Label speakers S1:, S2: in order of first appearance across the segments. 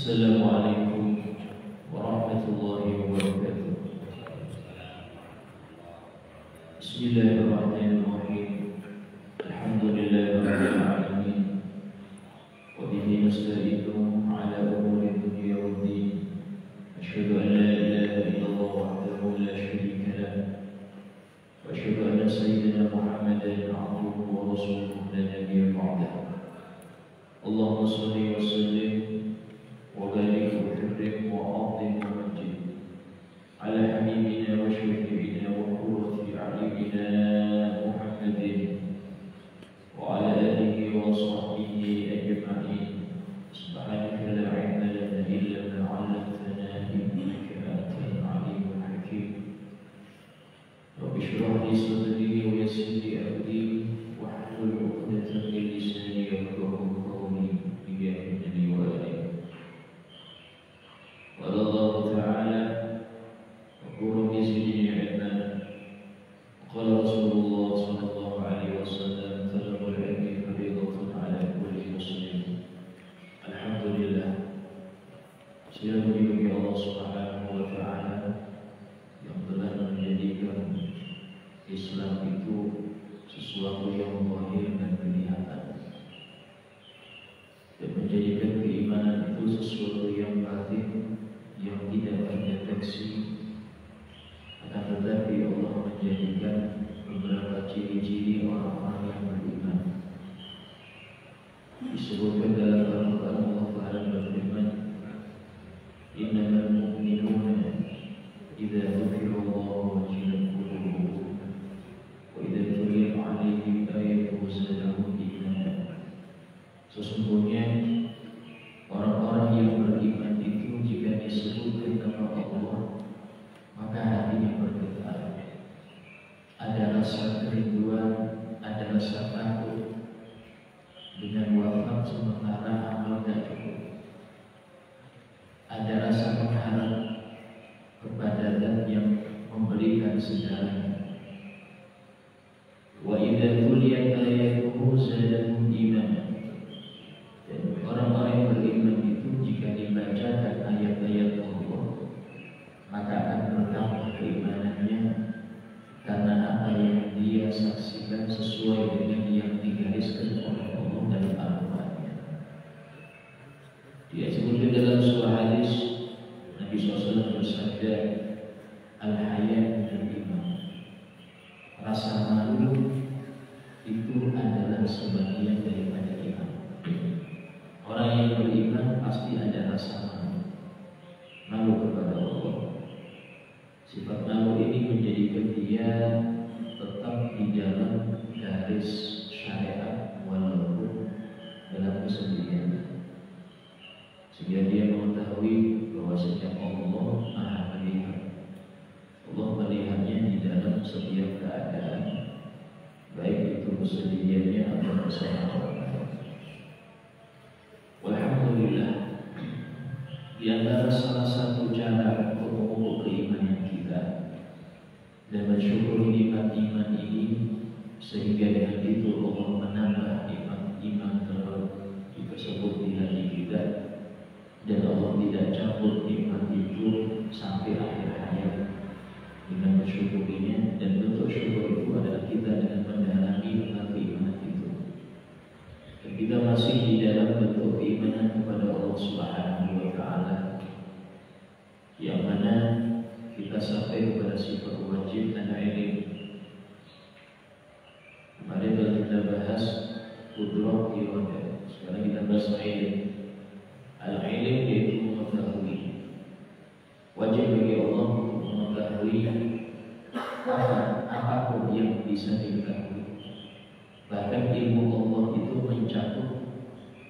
S1: Assalamualaikum warahmatullahi wabarakatuh. Bismillahirrahmanirrahim. Alhamdulillahirabbil alamin. Wa bihi nasta'inu ala umuri dunya waddin. Asyhadu an la ilaha illallah wahdahu la syarika lah. Wa asyhadu anna sayyidina Muhammadan abduhu wa rasuluhu la nabiyya ba'dahu. Allahumma shalli wa sallim وبارك وكرم وعظم ومجد على حبيبنا وشفيعنا وقرة أعيننا محمد وعلى آله وصحبه أجمعين. سبحانك لا علم لنا إلا ما علمتنا إنك أنت العليم الحكيم. رب اشرح لي صدري ويسر لي أمري واحلل عقدة من لساني يفقهوا قولي بجاه النبي وآله. قال الله تعالى: وقولوا بزدني علما. وقال رسول الله صلى الله عليه وسلم: طلب العلم فريضة على كل مسلم. Alhamdulillah, saya memuji Allah Subhanahu wa Ta'ala yang telah menjadikan Islam itu sesuatu yang zahir dan kelihatan, dan menjadikan keimanan itu sesuatu yang batin, yang tidak terdeteksi. Akan tetapi Allah menjadikan beberapa ciri-ciri orang-orang yang beriman. Disebutkan dalam Al-Quran, Allah Ta'ala berfirman: Innamal mu'minuna idza dzukirallahu wajilat qulubuhum wa idza tuliyat 'alaihim ayatuhu zadahum imanan. Sesungguhnya orang-orang yang beriman itu jika disebutkan nama Allah maka hatinya bergetar, ada rasa kerinduan, ada rasa takut dengan wafat sementara amal tak cukup, ada rasa mengharap kepada Zat yang memberikan segalanya. Wa idza tuliyat ayatuhu zadahum imanan. Dan orang-orang yang beriman itu jika dibacakan ayat-ayat Allah maka akan bertambah keimanannya, karena apa yang dia saksikan sesuai dengan yang digariskan oleh Allah dalam Al-Quran-Nya. Dia sebutkan dalam sebuah hadis, Nabi SAW bersabda, Al-haya minal iman. Rasa malu itu adalah sebagian daripada iman. Orang yang beriman pasti ada rasa malu kepada Allah. Sifat malu ini menjadikan dia tetap di dalam garis syariat walaupun dalam kesendirian, sehingga dia mengetahui bahwasanya Allah Maha Melihat. Allah melihatnya di dalam setiap keadaan, baik itu kesendiriannya atau bersama orang lain. Alhamdulillah, di antara salah satu cara untuk mengukur keimanan kita dan bersyukur nikmat iman ini, sehingga dengan itu Allah menambah iman tersebut di hati kita, dan Allah tidak cabut nikmat itu sampai akhir hayat. Dengan bersyukurinya, dan bentuk syukur itu adalah kita dengan mendalami tentang keimanan itu. Kita masih di dalam bentuk keimanan kepada Allah Subhanahu wa Ta'ala, yang mana kita sampai kepada sifat wajib al-ilm. Kemarin telah kita bahas qudrah iradah, sekarang kita bahas ilm. Al-ilm yaitu mengetahui. Wajib bagi Allah untuk mengetahui apapun yang bisa diketahui. Bahkan ilmu Allah itu mencakup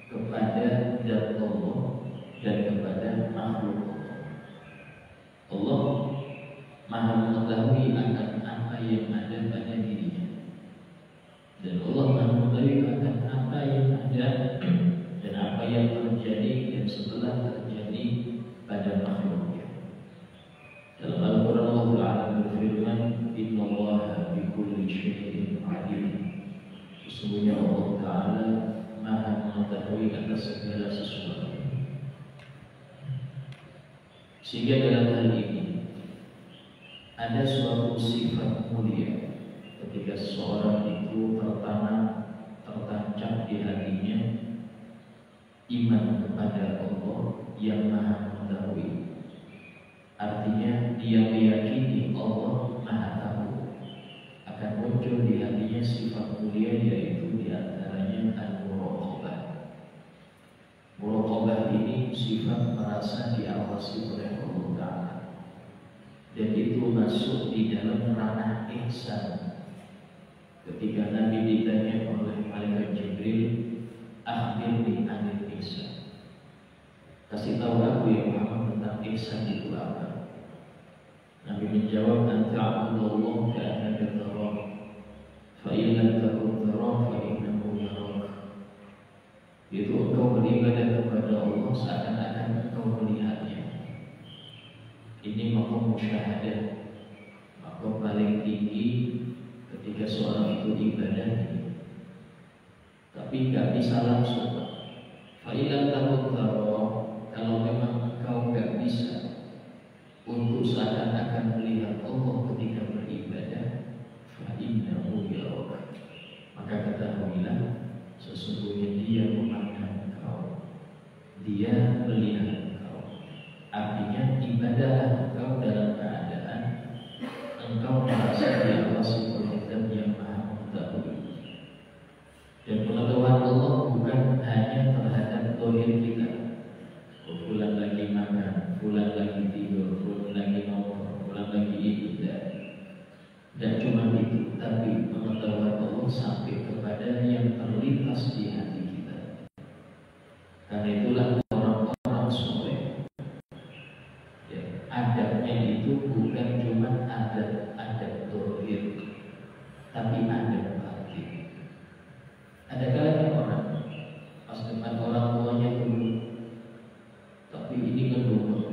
S1: kepada zat Allah dan kepada makhluk Allah. Allah Maha mengetahui akan apa yang ada pada dirinya, dan Allah Maha mengetahui akan apa yang ada dan apa yang terjadi dan setelah terjadi pada makhluknya. Dalam Al-Quran Allah Ta'ala berfirman, Innallaha bikulli syai'in alim. Sesungguhnya Allah Ta'ala Maha mengetahui atas segala sesuatu. Sehingga dalam hal ini ada suatu sifat mulia ketika seseorang itu tertancap di hatinya iman kepada Allah yang Maha Mengetahui. Artinya dia meyakini Allah Maha Tahu. Akan muncul di hatinya sifat mulia, yaitu diantaranya al-muraqabah. Muraqabah ini sifat merasa diawasi oleh Allah Ta'ala, dan itu masuk di dalam ranah ihsan. Ketika Nabi ditanya oleh malaikat Jibril, akhbirni anil ihsan, kasih tahu aku ya Muhammad tentang ihsan itu apa. Nabi menjawab, anta'budallaha ka'annaka tarahu, fa in lam takun tarahu fa innahu yarak. Itu engkau beribadah kepada Allah seakan-akan engkau melihatnya. Ini maqam musyahadah, maqam paling tinggi ketika seorang itu ibadah. Tapi nggak bisa langsung. Fa in lam takun tarahu, kalau memang engkau nggak bisa untuk seakan-akan melihat Allah ketika beribadah, fa innahu yarak, maka ketahuilah sesungguhnya dia memandang engkau, dia melihat engkau. Artinya ibadahlah engkau dalam keadaan engkau merasa diawasi oleh Zat yang Maha Mengetahui. Dan pengetahuan Allah bukan hanya terhadap zahir kita. Bulan lagi makan, bulan lagi tidur, bulan lagi ngomong, bulan lagi ibadah. Dan cuma itu, tapi pengetahuan Allah sampai kepada yang terlintas di hati kita. Karena itulah orang-orang soleh, ya, adabnya itu bukan cuma adab zahir, tapi adab batin. Ada kalanya orang pas depan orang tuanya dulu, tapi ini mendukung,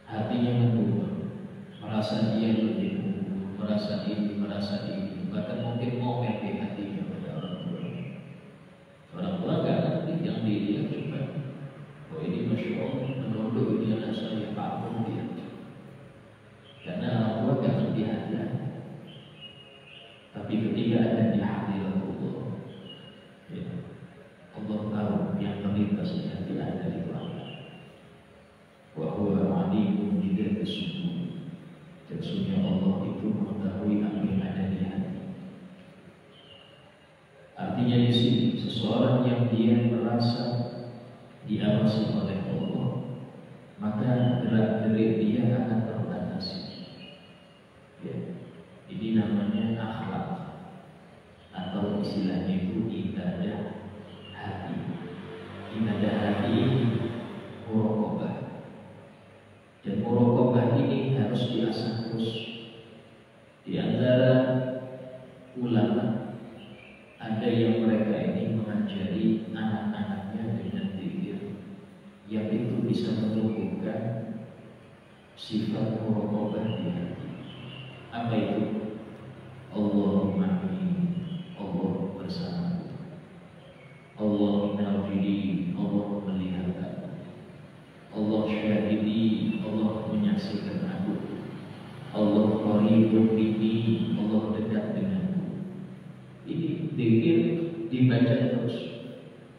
S1: hatinya mendukung, merasa dia lebih unggul, merasa ini, bahkan mungkin momen di hatinya pada orang tua. Orang tua nggak ngerti yang dia cuma, oh ini masya Allah, menunduk ini anak saya, paham dia. Karena orang tua nggak ngerti hati. Tapi ketika ada di hati Allah, ya, Allah tahu yang terlintas di hati ada itu apa. Wa huwa alimun bidzati sudur. Dan sesungguhnya Allah itu mengetahui apa yang ada di hati. Artinya di sini seseorang yang dia merasa diawasi oleh Allah, maka gerak-gerik dia akan terbatasi. Ya, ini namanya akhlak, atau istilahnya itu ibadah hati. Ibadah hati ini muraqabah. Dan muraqabah ini harus diasah terus. Di antara ulama ada yang mereka ini mengajari anak-anaknya dengan zikir yang itu bisa menumbuhkan sifat muraqabah di hati. Apa itu? Allahumma inni, Allah bersamaku. Allah narjidi, Allah melihat aku. Allah syahidi, Allah menyaksikan aku. Allah qaribun minni, Allah dekat denganku. Ini zikir dibaca terus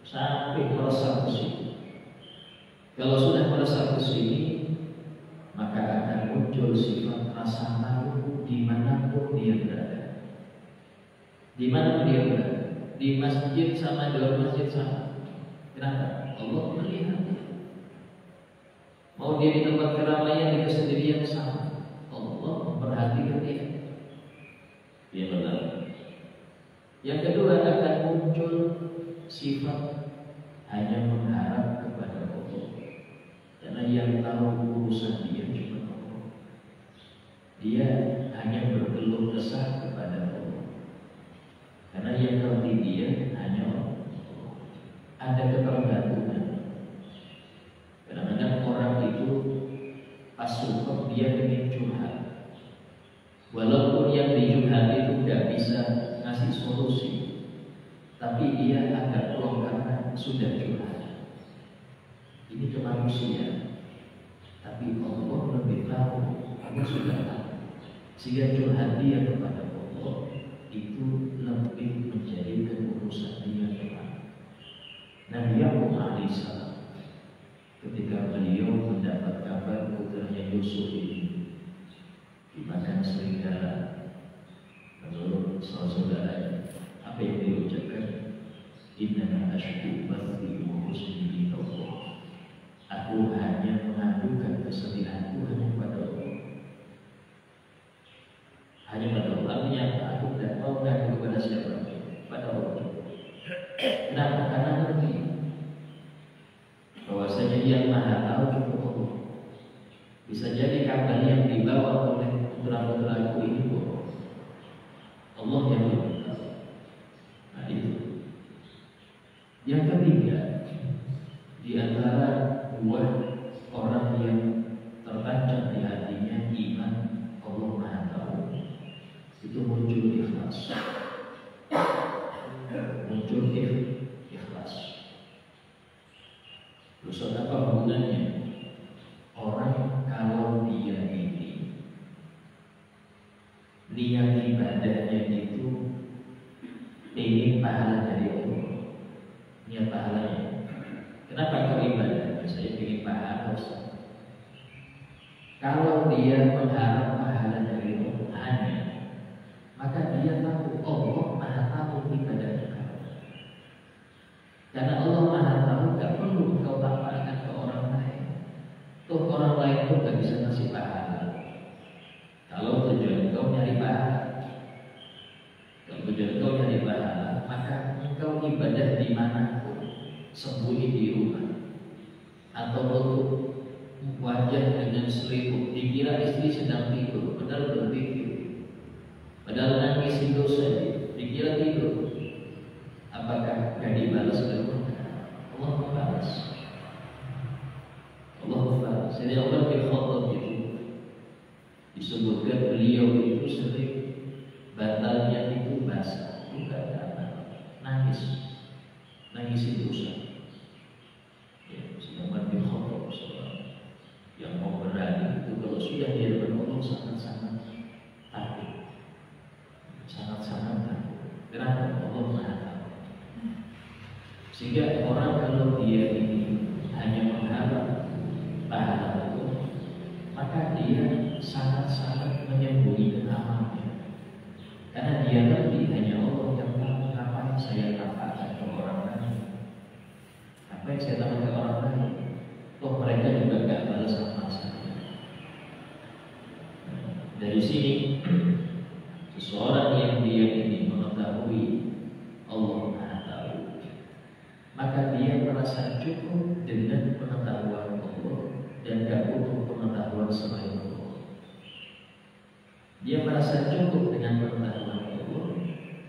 S1: sampai meresap ke sini. Kalau sudah meresap ke sini, maka akan muncul sifat rasa malu dimanapun dia berada. Dimanapun dia berada, di masjid sama, di luar masjid sama. Kenapa? Allah melihat. Mau dia di tempat keramaian, di kesendirian sama, Allah memperhatikan dia. Dia benar. Yang kedua, akan muncul sifat hanya mengharap kepada Allah. Karena yang tahu urusan dia cuma Allah. Dia hanya berkeluh kesah kepada Allah. Karena yang ngerti dia hanya Allah. Ada ketergantungan. Kadang-kadang orang itu pas support dia ingin curhat. Walaupun yang dicurhat itu nggak bisa ngasih solusi, tapi dia agak plong karena sudah curhat. Ini kemanusiaan. tapi Allah lebih tahu, Allah sudah tahu. Sehingga curhat dia kepada Allah itu lebih menjadikan urusan dia Tuhan. Nabi Yakub alaihissalam ketika beliau mendapat kabar putranya Yusuf ini dimakan serigala, menurut saudaranya, apa yang dia ucapkan? Inna ashku bathi wa husni ila Allah. Aku hanya mengadukan kesedihanku hanya pada Allah. Hanya pada Allah. Artinya aku tidak mau mengadu kepada siapa? Pada Allah. Kenapa? Karena ngerti bahwasanya yang maha tahu cuma Allah. Bisa jadi kabar yang dibawa oleh putra-putraku ini bohong. Allah yang lebih tahu. Nah itu. Yang ketiga, di antara buah orang yang tertancap di hatinya iman Allah Maha Tahu, itu muncul ikhlas. Muncul ikhlas. Terus apa hubungannya? Orang kalau dia ini niat ibadahnya itu ingin pahala dari Allah, niat pahalanya. Kenapa kau ibadah? Saya ingin pahala. Kalau dia mengharap pahala dari Allah hanya, maka dia tahu Allah Maha tahu ibadahnya. Karena Allah Maha tahu, tak perlu kau tampakkan ke orang lain. Tuh orang lain pun tak bisa ngasih pahala. Kalau tujuan kau nyari pahala, kalau tujuan kau nyari pahala, maka engkau ibadah di mana pun, sembunyi di rumah, atau untuk wajah dengan selimut, dikira istri sedang tidur, padahal berpikir, padahal nangis itu saja, dikira tidur. Apakah gak dibalas oleh Allah? Allah membalas. Allah membalas. Jadi Allah Al-Khattab itu disebutkan beliau itu sering bantalnya itu basah, bukan karena nangis. Nangis itu usah. Ya, sedangkan Al-Khattab yang mau berani itu kalau sudah di hadapan Allah sangat-sangat takut, sangat-sangat takut. Kenapa? Allah Maha tahu. Sehingga orang kalau dia ini hanya mengharap pahala itu, maka dia sangat-sangat menyembunyikan amalnya. Karena dia ngerti hanya Allah yang tahu apa yang saya tampakkan ke orang lain, apa yang saya tampakkan ke orang lain. Toh mereka juga gak balas amal saya. Dari sini seseorang yang dia ini mengetahui Allah Maha tahu, maka dia merasa cukup dengan pengetahuan Allah dan gak butuh pengetahuan selain Allah. Dia merasa cukup dengan pengetahuan Allah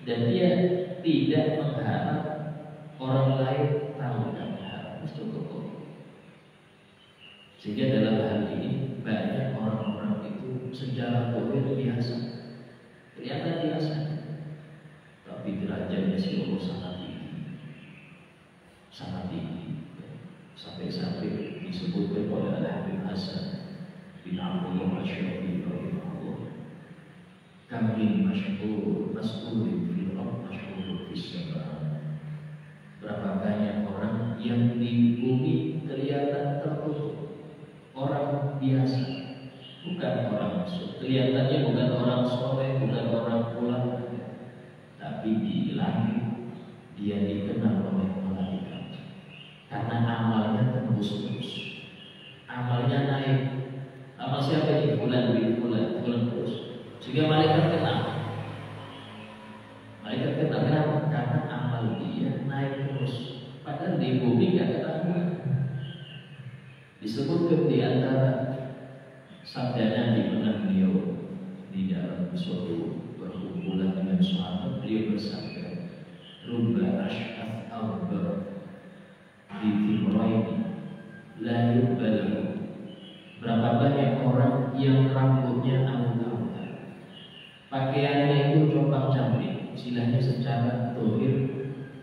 S1: dan dia tidak mengharap orang lain tahu dan mengharap cukup Allah. Sehingga dalam hal ini banyak orang-orang itu secara zahir biasa, kelihatan biasa, tapi derajatnya si Allah sangat tinggi, sangat tinggi. Sampai-sampai disebutkan oleh Al-Habib Hasan bin Abdullah Asy-Syafi'i rahimahullah, kam min masyhur mas'ulin fil ardh masyhurun fis sama'. Berapa banyak orang yang di bumi kelihatan tertutup, orang biasa, bukan orang masuk, kelihatannya bukan orang soleh, bukan orang ulama, tapi di langit dia dikenal oleh malaikat karena amalnya tembus-tembus, amalnya naik. Amal siapa ini? Bulan terus, sehingga malaikat kenal. Malaikat kenal kenapa? Karena amal dia naik terus. Padahal di bumi gak ketahuan. Disebutkan di antara sabda Nabi pernah beliau di dalam suatu perkumpulan dengan sahabat, beliau bersabda, "Rubba ash'ath akbar bi timraini la yubalu." Berapa banyak orang yang rambutnya awut-awutan, pakaiannya itu compang-camping, istilahnya secara zahir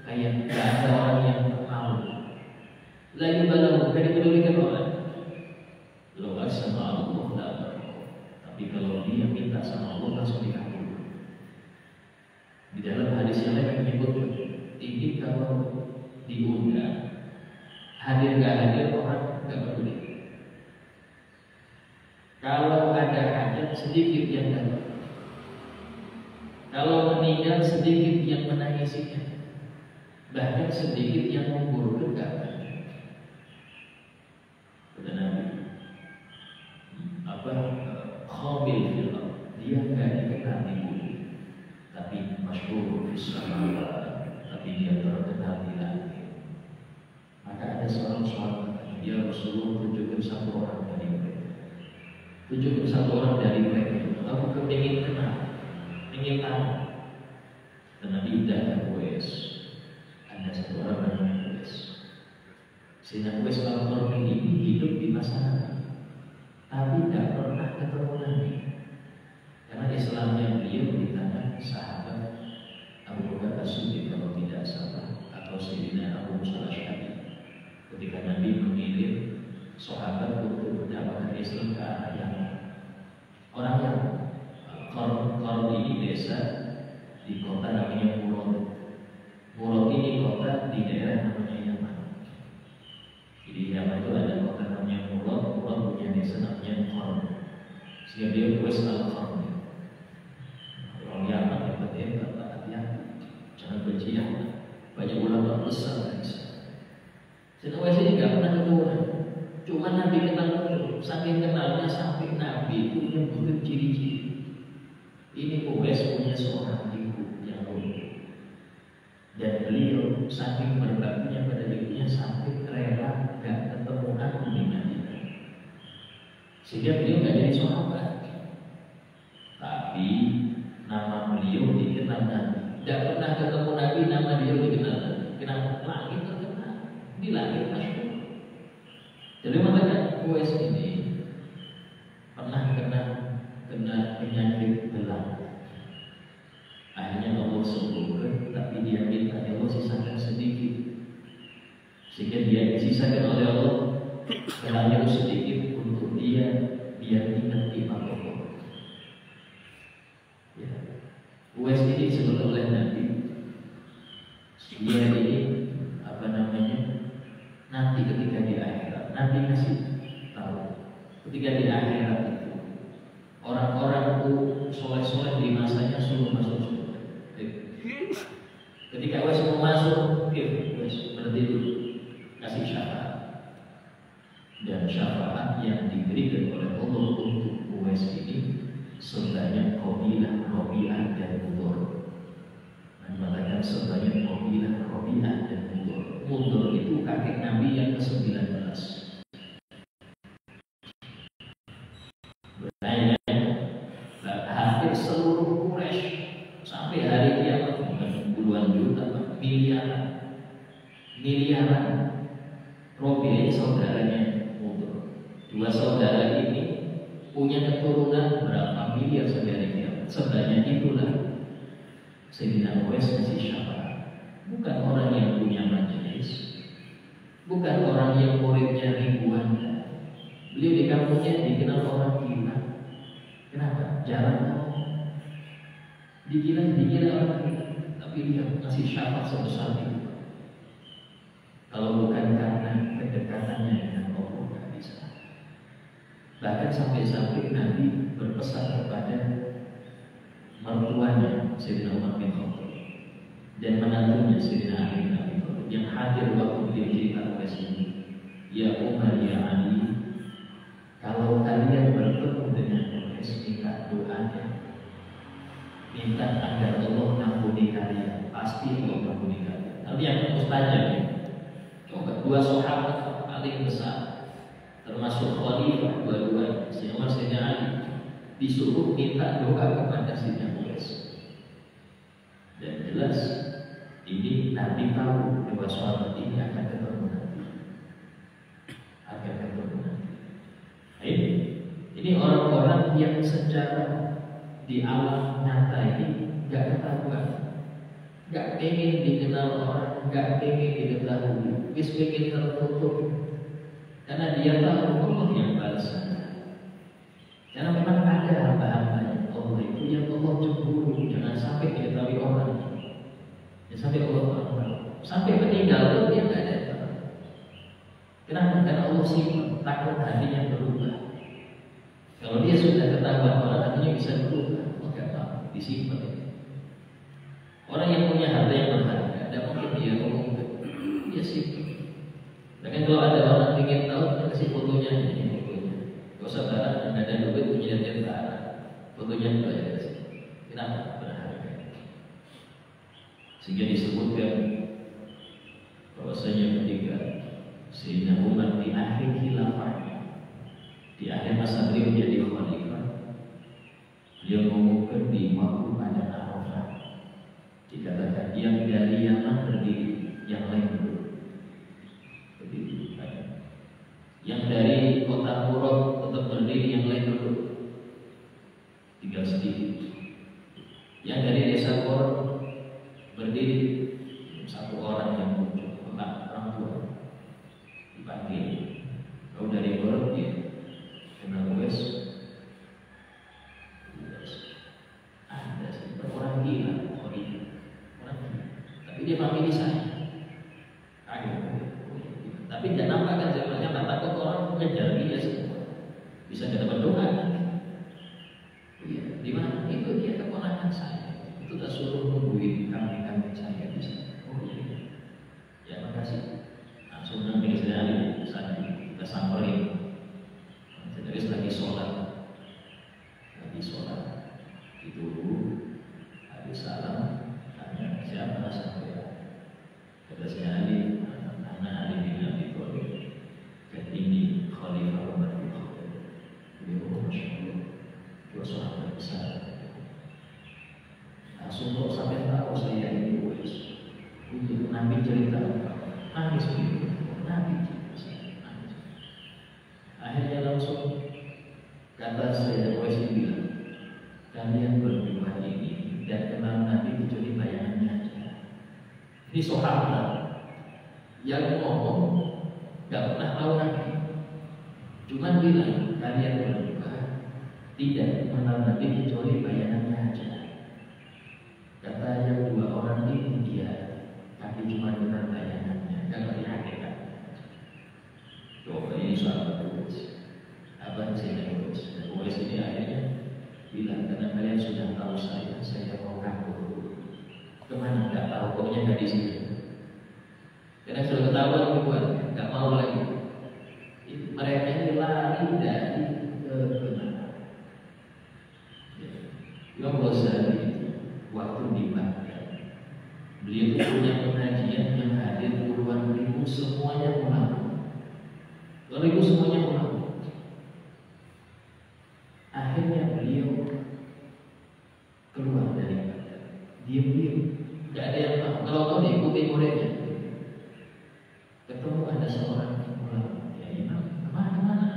S1: kayak gak ada orang yang tahu. La yubalu, gak dipedulikan orang. Doa sama Allah tidak berkah. Tapi kalau dia minta sama Allah langsung dikabul. Di dalam hadis yang lain menyebutkan, ini kalau diundang, hadir nggak hadir orang nggak peduli. Kalau ada hajat sedikit yang datang. Kalau meninggal sedikit yang menangisinya. Bahkan sedikit yang menggurui kabarnya. Kata Nabi, khamil fil ardh, dia nggak dikenal di bumi, tapi masyhur fis samawat, tapi dia terkenal di langit. Maka ada seorang sahabat, dia Rasulullah tunjukkan satu orang dari mereka. Tunjukkan satu orang dari mereka. Aku kepingin kenal, ingin tahu. Dan Nabi udah Uwais. Ada satu orang namanya Uwais. Sehingga Uwais al-Qarni ini hidup di masa Nabi, tapi tidak pernah ketemu Nabi. Karena Islamnya beliau di tangan sahabat Abu Bakar As-Siddiq kalau tidak salah, atau Sayyidina Abu Musa Al-Asy'ari. Ketika Nabi mengirim sahabat untuk mendapatkan Islam ke arah Yaman. Orang yang Qarn ini desa di kota namanya Murad. Murad ini kota di daerah namanya Yaman. Jadi Yaman itu ada kota namanya Murad. Murad punya desa namanya Qarn. Sehingga dia Uwais al-Qarn. Orang Yaman hebat-hebat, hati-hati, jangan benci Yaman. Banyak ulama besar dari sana. Sehingga Uwais ini nggak pernah ketemu. Cuma Nabi kenal dulu. Saking kenalnya sampai Nabi itu menyebutkan ciri-ciri. Ini Uwais punya seorang ibu yang lucu. Dan beliau saking berbaktinya pada ibunya sampai rela gak ketemu aku di Madinah. Sehingga beliau gak jadi sahabat. Tapi nama beliau dikenal Nabi. Gak pernah ketemu Nabi, nama beliau dikenal Nabi. Kenapa? Langit terkenal. Di langit masyhur. Jadi makanya Uwais ini pernah kena penyakit belang. Akhirnya Allah sembuhkan, tapi dia minta ya Allah sisakan sedikit, sehingga dia disisakan oleh Allah belangnya sedikit untuk dia biar ingat iman Allah. Ya. Uwais ini disebut oleh Nabi, dia ini nanti ketika di akhirat, Nabi kasih tahu ketika di akhirat itu orang-orang itu soleh-soleh di masanya suruh masuk surga. Ketika Uwais mau masuk, Uwais berhenti dulu, kasih syafaat. Dan syafaat yang diberikan oleh Allah untuk Uwais ini sebanyak Qabilah, Rabi'ah dan Mudhar. Mengatakan sebanyak Qabilah, Rabi'ah dan Mudhar. Mudhar itu kakek Nabi yang ke-19. Hampir seluruh Quraisy sampai hari kiamat bukan puluhan juta, miliaran. Robi saudaranya Mudhar. Dua saudara ini punya keturunan berapa miliar sampai hari kiamat. Sebanyak itulah Sayyidina Uwais kasih syafaat. Bukan orang yang punya majelis, bukan orang yang muridnya ribuan. Beliau di kampungnya dikenal orang gila. Kenapa? Jarang dikira orang gila, tapi dia kasih syafaat sebesar itu. Kalau bukan karena kedekatannya dengan Allah, tidak bisa. Bahkan sampai-sampai Nabi berpesan kepada mertuanya Sayyidina Umar bin Khattab dan menantunya Sayyidina Ali bin Abi Thalib yang hadir waktu beliau cerita Uwais ini. Ya Umar, ya Ali, kalau kalian bertemu dengan Uwais, minta doanya, minta agar Allah ampuni kalian. Pasti Allah ampuni kalian. Tapi yang mustajab ya, coba dua sahabat paling besar, termasuk Khalifah dua-duanya, Sayyidina Umar, Sayyidina Ali, disuruh minta doa kepada Sayyidina Uwais. Dan jelas ini Nabi tahu dua sahabat ini akan ketemu Nabi. Ini orang-orang yang secara di alam nyata ini gak ketahuan, gak pengen dikenal orang, gak pengen diketahui, wis pengen tertutup, karena dia tahu Allah yang balasan. Karena memang ada hamba-hambanya Allah itu yang Allah cemburu, jangan sampai diketahui orang, jangan sampai Allah tahu, sampai meninggal pun dia nggak ada. Kenapa? Karena Allah simpan, takut hatinya berubah. Kalau dia sudah ketahuan orang, hatinya bisa berubah, maka apa? Disimpan. Orang yang punya harta yang berharga, tidak mungkin dia ngomong, dia simpan. Bahkan kalau ada orang ingin tahu, kasih fotonya, ini fotonya. Gak usah barang, nggak ada duit, punya dia barang. Fotonya itu aja kasih. Kenapa? Berharga. Sehingga disebutkan bahwasanya ketika Sayyidina Umar di akhir khilafahnya, di akhir masa beliau menjadi khalifah, beliau mengumumkan di waktu pada Arafah, dikatakan yang dari Yaman berdiri, yang lain dulu. Yang dari kota Murad tetap berdiri, yang lain dulu. Tinggal sedikit. Yang dari desa Kor berdiri, satu orang yang muncul, orang tua dipanggil. Kau dari Kor, dia kenal Wes. Ada sih orang gila, orang gila. Tapi dia panggil saya. Tapi tidak nampak kan zamannya, takut orang mengejar dia semua. Bisa kita berdoa kan? Iya, di mana? Itu dia keponakan saya. Itu sudah suruh nungguin kambing saya di sana. Oh iya. Ya makasih. Langsung nanti saya kita samperin. Jadi lagi sholat. Itu habis salam, tanya siapa saya? Kata saya Ali, anak Ali bin Abi Thalib. Ini Khalifah Umar bin Khattab. Beliau Masya Allah, dua sahabat besar. Langsung kok sampai tahu saya ini Uwais. Untuk Nabi cerita, nangis begitu. Nabi cerita, nangis. Akhirnya langsung kata saya Uwais bilang, kalian berdua ini tidak kenal Nabi kecuali bayangannya aja. Ini sahabat yang ngomong gak pernah tahu Nabi, cuma bilang kalian berdua tidak mengenal Nabi kecuali bayangannya aja. Kata yang dua orang ini dia, tapi cuma kenal bayangannya, gak ngerti hakikat. Coba ini sahabat Uwais, abang saya Uwais ini akhirnya bilang, karena kalian sudah tahu saya mau kabur. Kemana? Gak tahu, pokoknya gak di sini. Karena sudah ketahuan keluar, gak mau lagi. Mereka ini lari dari kebenaran. Imam Ghazali waktu di Baghdad, beliau itu punya pengajian yang hadir puluhan ribu, semuanya ulama. Ribu semuanya ulama. Akhirnya beliau keluar dari Baghdad, diam-diam, gak ada yang tahu. Kalau tahu diikuti muridnya. Ketemu ada seorang ulama, ya Imam, kemana-mana.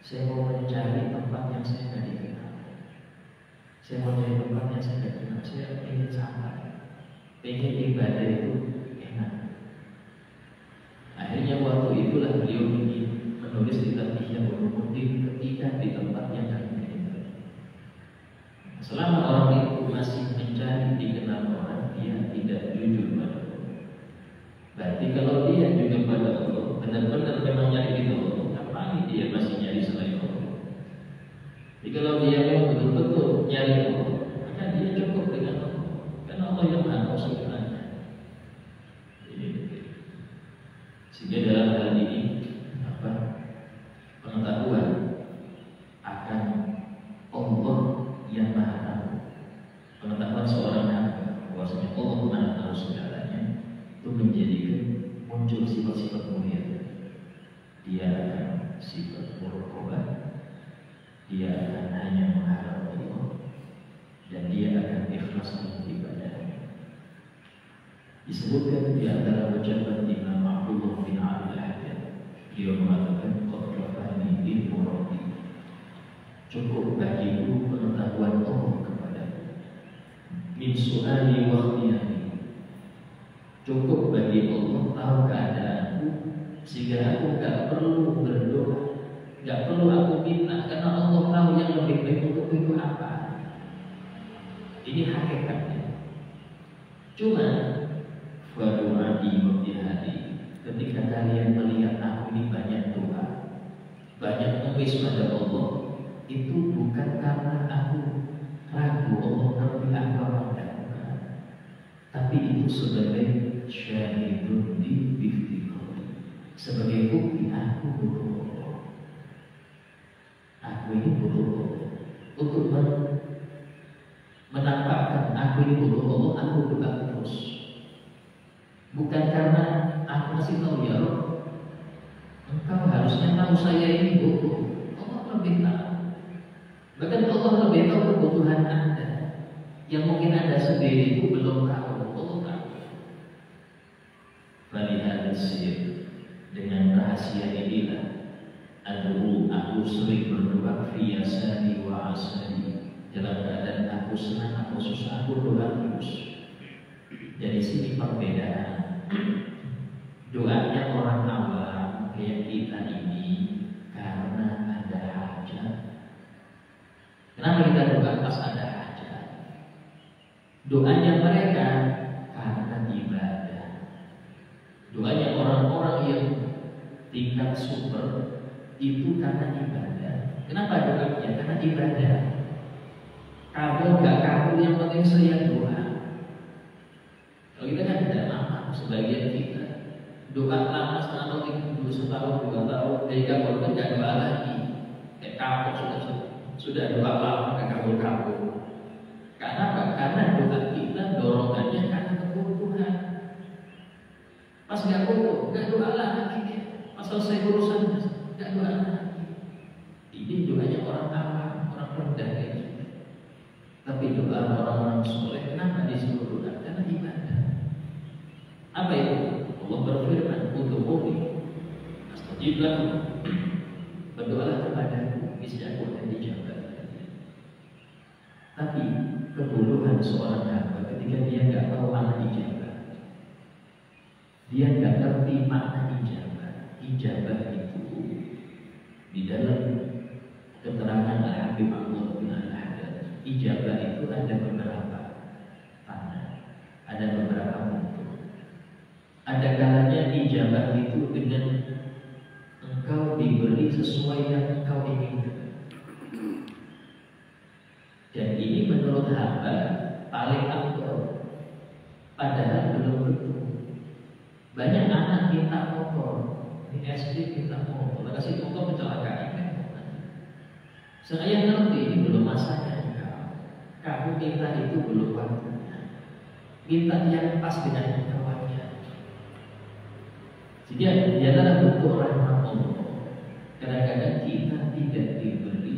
S1: Saya mau mencari tempat yang saya tidak dikenal. Saya mau cari tempat yang saya tidak kenal. Saya ingin santai, ingin ibadah itu enak. Akhirnya waktu itulah beliau ingin menulis di Ihya Ulumuddin ketika di tempat yang tidak dikenal. Selama orang itu masih mencari dikenal orang, dia tidak jujur pada Allah. Berarti kalau dia jujur pada Allah, benar-benar memang nyari itu Allah, ngapain dia masih nyari selain Allah? Jadi kalau dia memang betul-betul nyari Allah, maka dia cukup dengan Allah, karena Allah yang maha tahu segalanya. Sehingga dalam hal ini pengetahuan akan Allah yang maha tahu, pengetahuan seorang hamba bahwasanya Allah maha tahu segalanya, itu menjadikan muncul sifat-sifat mulia. Dia akan sifat muraqabah, dia akan hanya mengharap Allah, dan dia akan ikhlas dalam ibadahnya. Disebutkan di antara ucapan Imam Abdullah bin Al-Haddad, dia mengatakan qad kafani ilmu rabbi, cukup bagiku pengetahuan Allah kepadaku, min su'ali wa ikhtiyari, cukup bagi Allah tahu keadaanku sehingga aku tak perlu berdoa nggak perlu aku minta karena Allah tahu yang lebih baik untuk itu apa. Ini hakikatnya. Cuma berdoa di hati. Ketika kalian melihat aku ini banyak doa, banyak mengemis pada Allah, itu bukan karena aku ragu Allah ngerti aku apa enggak, tapi itu sebagai syahidun di biftiqori, sebagai bukti aku butuh Allah. Aku ini butuh Allah untuk menampakkan aku ini butuh Allah. Aku doa terus, bukan karena aku masih tahu ya Allah, engkau harusnya tahu saya ini butuh. Allah lebih tahu. Bahkan Allah lebih tahu kebutuhan Anda yang mungkin Anda sendiri itu belum tahu. Allah tahu. Melihat sir dengan rahasia inilah aku sering berdoa fiyasani wa asani, dalam keadaan aku senang atau susah aku doa terus. Dari sini perbedaan. Doanya orang awam kayak kita ini karena ada hajat. Kenapa kita doa pas ada hajat? Doanya mereka karena ibadah. Doanya orang-orang yang tingkat super itu karena ibadah. Kenapa doanya? Karena ibadah. Kabel gak kabel, yang penting saya doa. Kalau kita kan tidak lama, sebagian kita doa lama setahun, 2 tahun, dari kabel kan gak doa lagi. Kayak kabel sudah doa lama ke kabel-kabel. Karena apa? Karena doa kita dorongannya karena kebutuhan. Pas gak butuh, gak doa lagi. Pas selesai urusan, gak doa lagi. Ini doanya orang awam, orang rendah kayak gitu. Tapi doa orang-orang soleh, kenapa disuruh doa? Karena ibadah. Apa itu? Allah berfirman, ud'uuni astajib lakum. Berdoalah kepadaku, niscaya aku akan dijabah. Tapi kebodohan seorang hamba ketika dia nggak tahu makna ijabah, dia nggak ngerti makna ijabah. Ijabah itu di dalam keterangan Al-Habib Abdullah bin Al-Haddad, ijabah itu ada beberapa makna, ada beberapa bentuk. Ada kalanya ijabah itu dengan engkau diberi sesuai yang engkau inginkan. Dan ini menurut hamba paling afdal, padahal belum tentu. Banyak anak minta motor, di SD minta motor, kasih motor kecelakaan kan? Saya ngerti ini belum masanya. Kamu minta itu belum waktunya. Minta yang pas dengan kawannya. Jadi dia adalah bentuk rahmat Allah. Kadang-kadang kita tidak diberi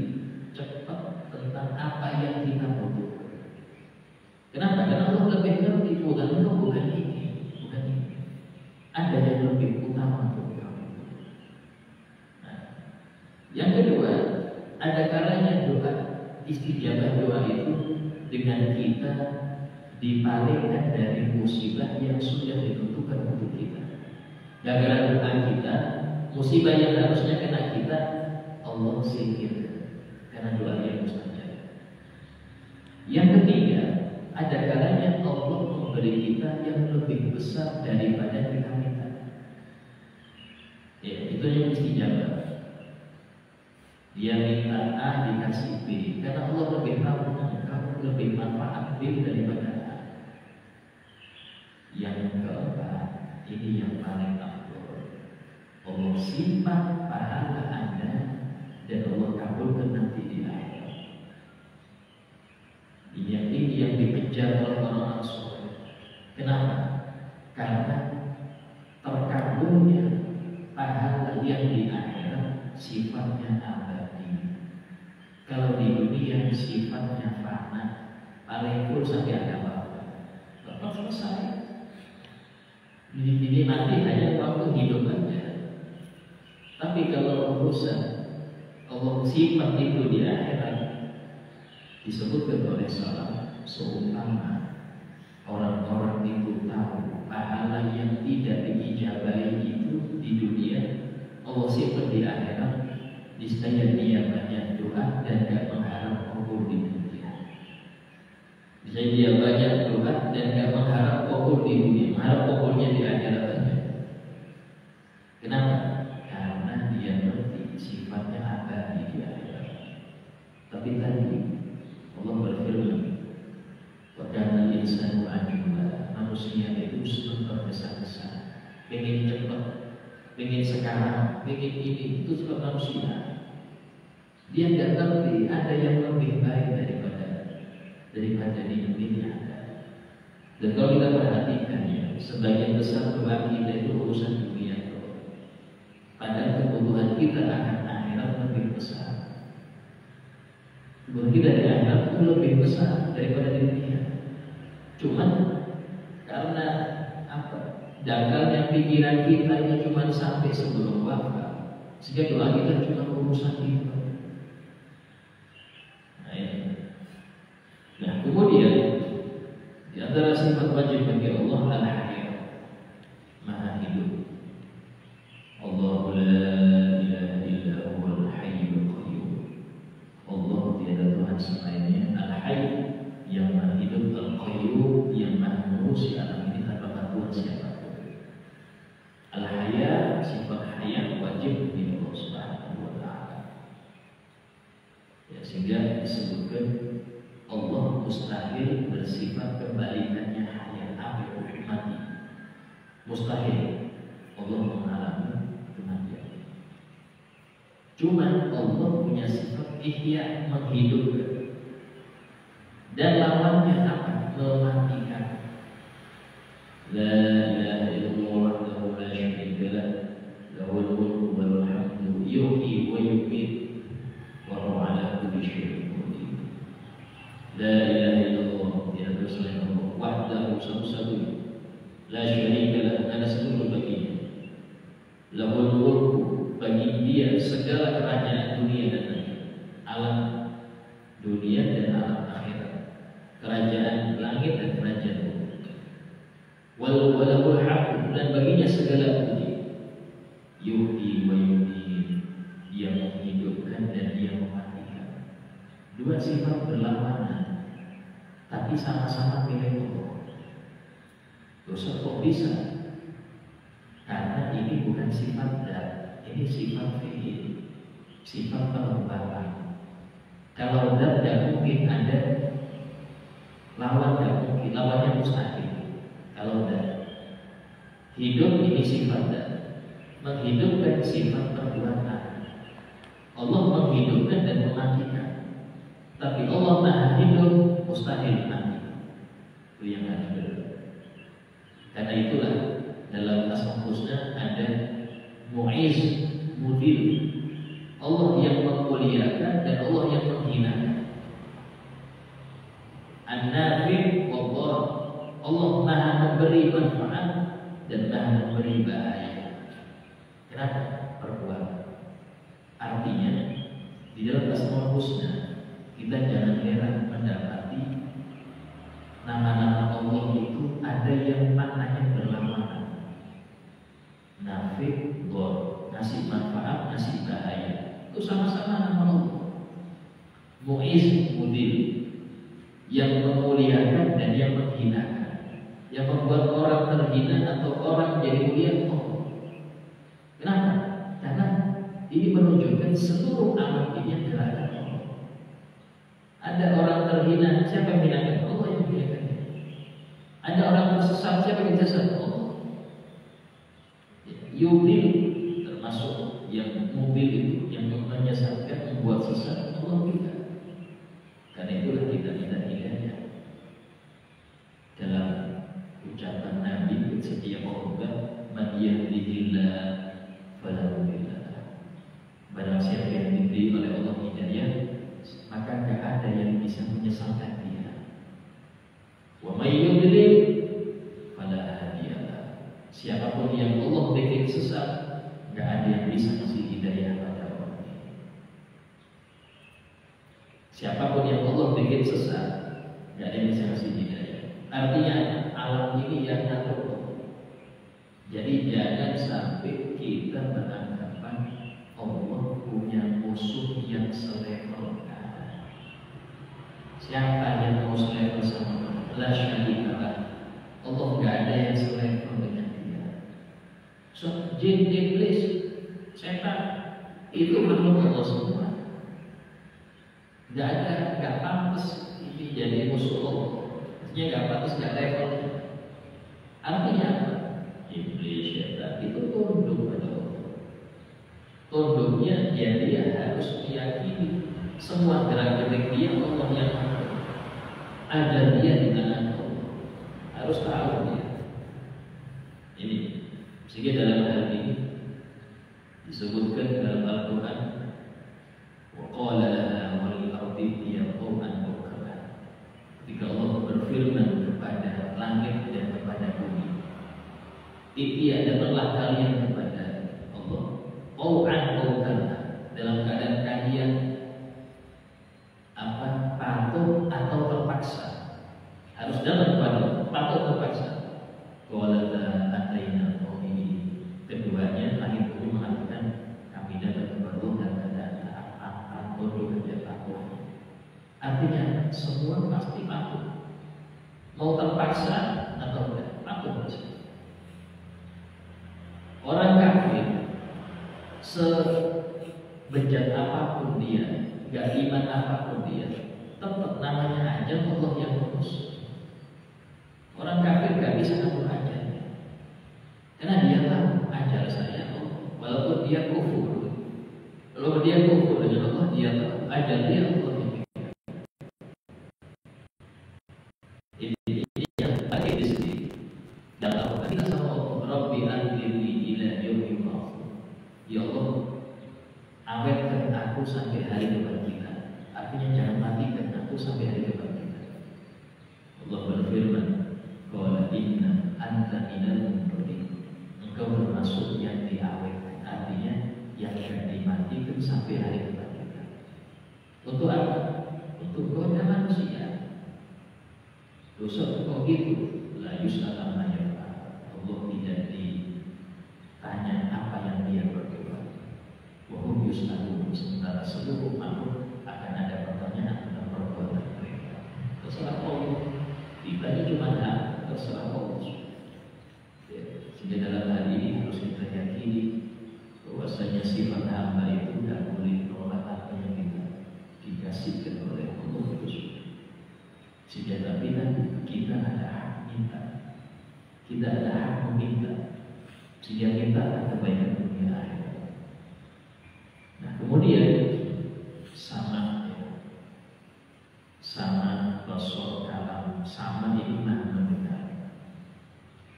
S1: cepat tentang apa yang kita butuhkan. Kenapa? Karena Allah lebih ngerti bukan ini. Ada yang lebih utama untuk kamu. Nah, yang kedua, ada kalanya doa istijabah doa itu dengan kita dipalingkan dari musibah yang sudah ditentukan untuk kita. Gara-gara doa kita, musibah yang harusnya kena kita, Allah singkirkan karena doa yang mustajab. Yang ketiga, ada kalanya Allah memberi kita yang lebih besar daripada kita minta. Ya, itu yang istijabah. Dia minta A dikasih B, karena Allah lebih tahu kamu lebih manfaat B daripada A. Yang keempat, ini yang paling afdal. Allah simpan pahala Anda dan Allah kabulkan nanti di akhirat. Ini yang dikejar oleh orang-orang soleh. Kenapa? Karena terkabulnya pahala yang di akhirat sifatnya abadi. Kalau di dunia sifatnya fana, paling pun sampai ada apa-apa, bapak selesai. Ini nanti hanya waktu hidup aja. Tapi kalau urusan Allah simpan itu di akhirat, disebutkan oleh salah seumpama orang-orang itu tahu pahala yang tidak diijabahi itu di dunia, Allah simpan di akhirat, dan gak mengharap kabul di dunia. Bisa dia banyak doa dan gak mengharap kabul di dunia, mengharap kabulnya di akhirat saja. Kenapa? Karena dia ngerti sifatnya abadi di akhirat. Tapi tadi Allah berfirman, wa kana al-insanu ajula, manusia itu senang tergesa-gesa, pengen cepat, pengen sekarang, pengen ini, itu sebab manusia. Dia tidak ngerti ada yang lebih baik daripada di dunia. Dan kalau kita perhatikan ya, sebagian besar doa kita itu urusan dunia. Padahal kebutuhan kita akan akhirat lebih besar. Kebutuhan kita di akhirat itu lebih besar daripada di dunia. Cuman karena apa? Dangkalnya pikiran kita ini cuma sampai sebelum wafat, sehingga doa kita cuma urusan itu. Nah, kemudian di antara sifat wajib bagi Allah al-Hayy, Maha hidup. Allahu la ilaha illa huwal hayyul qayyum. Allah tiada Tuhan selainnya, al-Hayy yang Maha hidup, al-Qayyum yang Maha mengurusi alam ini tanpa bantuan siapapun. Al-Hayy, sifat hayat wajib bagi Allah Subhanahu wa taala. Ya, sehingga disebutkan Allah mustahil bersifat kebalikannya hayat, mati. Mustahil Allah mengalami kematian. Cuma Allah punya sifat ihya, menghidupkan. Dan lawannya apa? Mematikan. La ilaha illallah wahdahu la syarika lah, lahul mulku wal hamdu yuhyi wa yumiit wa huwa ala kulli syai'in qadir. La ilaha illallah, tiada selain Allah, wahdahu satu-satunya, la syarika lah, ada seluruh baginya. Lahul mulku, bagi dia segala kerajaan dunia dan akhirat, alam dunia dan alam akhirat, kerajaan langit dan kerajaan bumi. Walahul hamdu, dan baginya segala puji. Yuhyi wa yumiit, dia menghidupkan dan dia mematikan. Dua sifat berlawanan, tapi sama-sama milik Allah. Dosa kok bisa? Karena ini bukan sifat dat, ini sifat fi'il, sifat perubahan. Kalau dat tidak mungkin ada lawan, tidak mungkin, lawannya mustahil. Kalau dat hidup, ini sifat dat, menghidupkan sifat perbuatan. Allah menghidupkan dan mematikan. Tapi Allah Maha hidup, mustahil mati. Itu yang harus berbeda. Karena itulah dalam Asmaul Husna ada Mu'iz, Mudil. Allah yang memuliakan dan Allah yang menghinakan. An-Nafi' wallah, Allah Maha memberi manfaat dan Maha memberi bahaya. Kenapa? Perbuatan. Artinya di dalam Asmaul Husna kita jangan heran mendapati nama-nama Allah itu ada yang maknanya berlawanan. Nafi', dhar, ngasih manfaat, ngasih bahaya. Itu sama-sama nama Allah. Mu'iz, Mudil, yang memuliakan dan yang menghinakan, yang membuat orang terhina atau orang jadi mulia Allah. Kenapa? Karena ini menunjukkan seluruh alam ini gerakan Allah. Ada orang terhina, siapa yang menghinakan? Allah yang menghinakan. Ada orang tersesat, siapa yang tersesat? Allah. Yudil, termasuk yang mobil itu, yang menyesatkan, membuat sesat, Allah juga. Karena itulah kita minta hidayah. Dalam ucapan Nabi setiap khutbah, man yahdihillah fala mudilla lahu. Barang siapa yang diberi oleh Allah hidayah, maka tidak ada yang bisa menyesatkan dia. Wa may yudlil fala hadiya lahu. Siapapun yang Allah bikin sesat, tidak ada yang bisa kasih hidayah pada orang ini. Siapapun yang Allah bikin sesat, tidak ada yang bisa kasih hidayah. Artinya alam ini yang ngatur. Jadi jangan sampai kita beranggapan Allah punya musuh yang selevel. Siapa yang mau selevel sama Allah? La syarika. Allah nggak ada yang selevel dengan dia. So, jin, iblis, setan itu makhluk Allah semua. Nggak pantas ini jadi musuh Allah. Maksudnya nggak pantas, nggak levelnya. Artinya apa? Iblis, setan itu tunduk pada Allah. Tunduknya ya dia harus meyakini semua gerak-gerik dia Allah yang atur. Ada dia di tangan Allah. Harus tahu dia. Ini sehingga dalam hal ini disebutkan dalam Al-Quran, wa qala laha wal ardi ya qawman wakala. Ketika Allah berfirman kepada langit dan kepada bumi, tiadalah kalian kepada Allah qawman wakala, dalam keadaan kalian patuh atau terpaksa. Harus dalam keadaan patuh terpaksa. Qala ataina qawmi. Keduanya langit bumi mengatakan kami datang kepada Allah dan keadaan bodoh dan patuh. Artinya semua pasti patuh. Mau terpaksa atau tidak, patuh saja. Orang kafir sebejat apapun dia, gak iman apapun dia, tetap namanya aja Allah yang ngurus. Orang kafir gak bisa ngatur ajalnya, karena dia tahu ajal saya Allah. Walaupun dia kufur, kalau dia kufur dengan Allah, dia tahu ajal dia Allah yang bikin. Ini yang pakai di sini. Dan Allah kita sama Allah, Rabbi anzirni ila yaumil qiyamah. Ya Allah, awetkan aku sampai hari kebangkitan. Artinya jangan matikan aku sampai hari kebangkitan. Allah berfirman, qala inna anta minal munzirin. Engkau termasuk yang diawetkan. Artinya yang akan dimatikan sampai hari kebangkitan. Untuk apa? Untuk goda manusia. Dosa kok gitu? La yus'al amma yaf'al. Allah tidak ditanya apa yang dia berbuat. Wahum yus'alun, sementara seluruh makhluk akan ada pertanyaan tentang perbuatan mereka. Terserah Allah. Ibadahnya cuma hak, terserah Allah. Ya, sehingga dalam hal ini harus kita yakini bahwasanya sifat hamba itu tidak boleh menolak apa yang dikasihkan oleh Allah itu. Sehingga tapi kita ada hak minta, kita ada hak meminta, sehingga kita akan kebaikan dunia akhirat. Nah kemudian sama basor kalam, sama ini maha mendengar.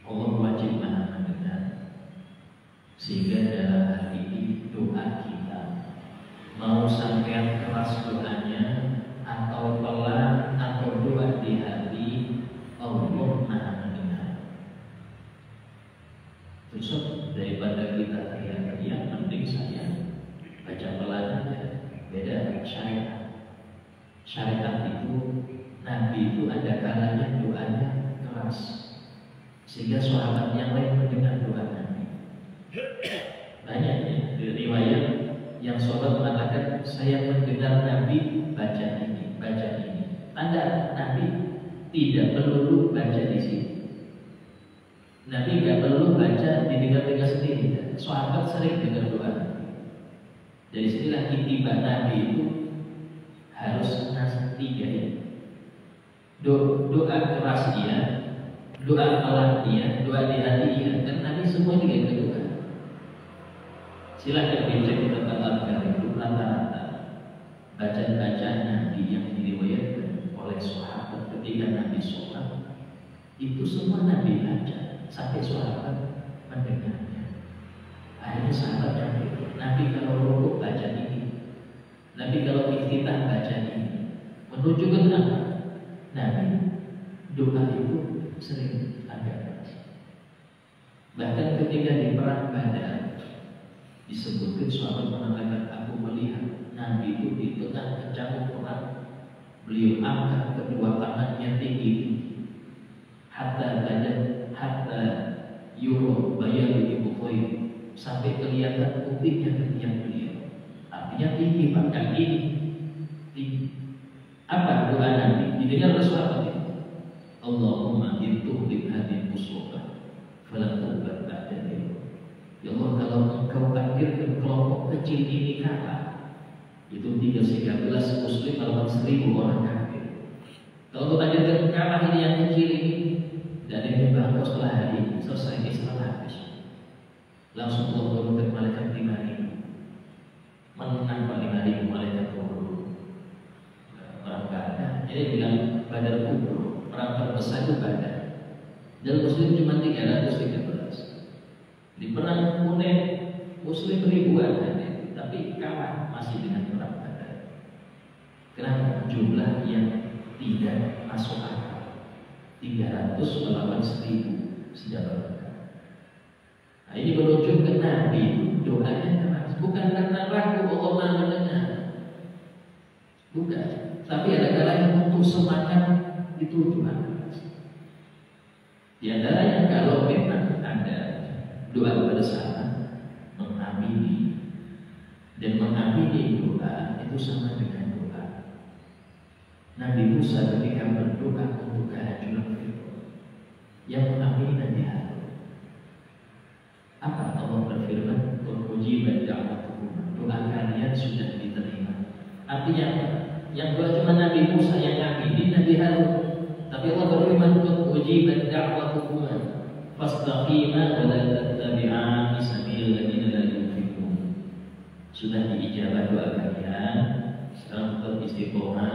S1: Allah wajib maha mendengar. Sehingga dalam hal ini doa kita mau sampai keras doanya atau pelan atau doa di hati, Allah maha mendengar. Terus daripada kita teriak-teriak, penting saya baca pelan aja. Beda syariat. Syariat itu Nabi itu ada kalanya doanya keras, sehingga sahabat yang lain mendengar doa Nabi. Banyak ya riwayat yang sahabat mengatakan saya mendengar Nabi baca ini, baca ini. Tanda Nabi tidak perlu baca di sini. Nabi tidak perlu baca didengar-dengar sendiri. Sahabat sering dengar doa Nabi. Dari sinilah intiba Nabi itu harus tiga ya. Doa keras dia, doa pelan dia, doa di hati dia, dan Nabi semua juga doa. Silakan dicek tentang Al-Quran itu rata-rata bacaan Nabi yang diriwayatkan oleh sahabat ketika Nabi sholat itu semua Nabi baca sampai sahabat mendengarnya. Akhirnya sahabat yang Nabi kalau rukuk baca ini, Nabi kalau iftitah baca ini, menunjukkan apa? Nabi doa itu sering ada. Bahkan ketika di perang Badar disebutkan sahabat mengatakan aku melihat Nabi itu di tengah kencang perang, beliau angkat kedua tangannya tinggi hatta yuro bayar ibu koi sampai kelihatan putihnya ketiak beliau. Artinya tinggi, bahkan ini tinggi. Apa doa Nabi? didengar oleh sahabat itu. Allahumma intuhlik hadhihi musibah fala tubat ba'dahu. Ya Allah, kalau engkau takdirkan kelompok kecil ini kalah, itu 313 muslim melawan 1000 orang kafir. Kalau engkau takdirkan kalah ini yang kecil ini, dan yang bangkau setelah hari ini selesai Islam habis. Langsung Allah turunkan malaikat 5.000, menang 5.000 malaikat turun. Orang Badar, jadi bilang Badar kubur, perang terbesar itu Badar. Dan muslim cuma 313. Di perang Hunain muslim ribuan ada, tapi kalah masih dengan perang Badar. Kenapa? Jumlah yang tidak masuk akal. 300 melawan 1000 senjata mereka. Nah, ini menunjukkan Nabi doanya keras, bukan karena ragu Allah Maha mendengar, bukan, tapi ada kalanya untuk semangat itu doa keras. Di antaranya kalau memang ada doa bersama, mengamini, dan mengamini doa itu sama dengan doa Nabi Musa ketika berdoa untuk kehancuran Fir'aun, yang mengamini Nabi Harun. Apa Allah berfirman? Ujibat da'watukum, doa kalian sudah diterima. Artinya apa? Yang doa cuma Nabi Musa yang ngamini Nabi Harun, tapi Allah berfirman ujibat da'watukum fastaqima wa la tattabi'an sabil ladina la yu'minun. Sudah diijabah doa kalian, sekarang tetap istiqomah,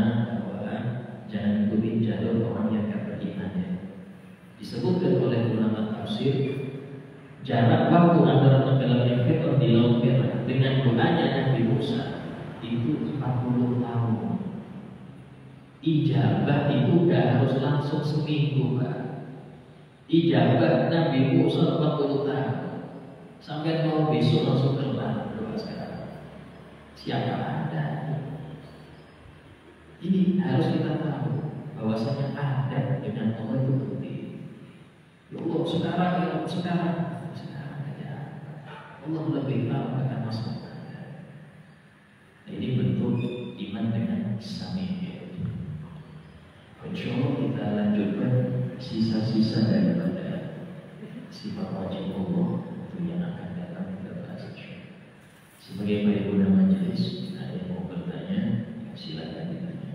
S1: jangan ikutin jalur orang yang tak beriman. Disebutkan oleh ulama tafsir, jarak waktu antara tenggelamnya Fir'aun di Laut Merah dengan doanya Nabi Musa itu 40 tahun. Ijabah itu gak harus langsung seminggu, Pak. Ijabah Nabi Musa 40 tahun. Sampai mau besok langsung keluar doa sekarang. Siapa ada? Ini harus kita tahu bahwasanya ada dengan Allah itu penting. Ya Allah, sekarang aja. Allah lebih tahu akan masa depan. Nah, ini bentuk iman dengan Sami'. Insyaallah kita lanjutkan sisa-sisa daripada sifat wajib Allah itu yang akan datang kita bahas. Sebagai paripurna majelis, ada yang mau bertanya, silakan ditanya.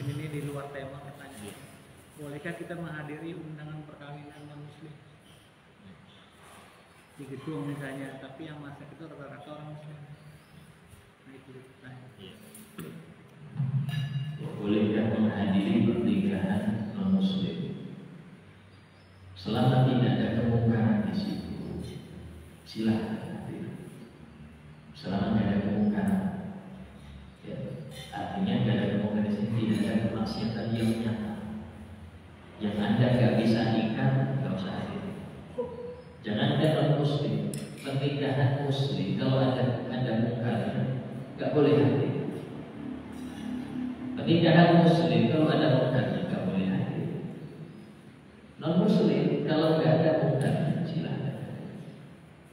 S2: Ini di luar tema pertanyaan. Bolehkah kita menghadiri undangan perkawinan non-muslim? Di gedung misalnya, tapi yang masak itu rata-rata orang muslim. Nah itu pertanyaan.
S1: Bolehkah menghadiri pernikahan non-muslim? Selama tidak ada kemungkaran di situ, silakan hadir. Selama tidak ada kemungkaran, ya, artinya tidak ada kemungkaran di sini, tidak ada kemaksiatan yang nyata. Yang Anda nggak bisa nikah, nggak usah hadir. Jangan ada non-muslim, pernikahan muslim, kalau ada mungkaran, nggak boleh hadir. Pernikahan muslim kalau ada mungkaran, nggak boleh hadir. Non-muslim kalau nggak ada mungkaran, silakan.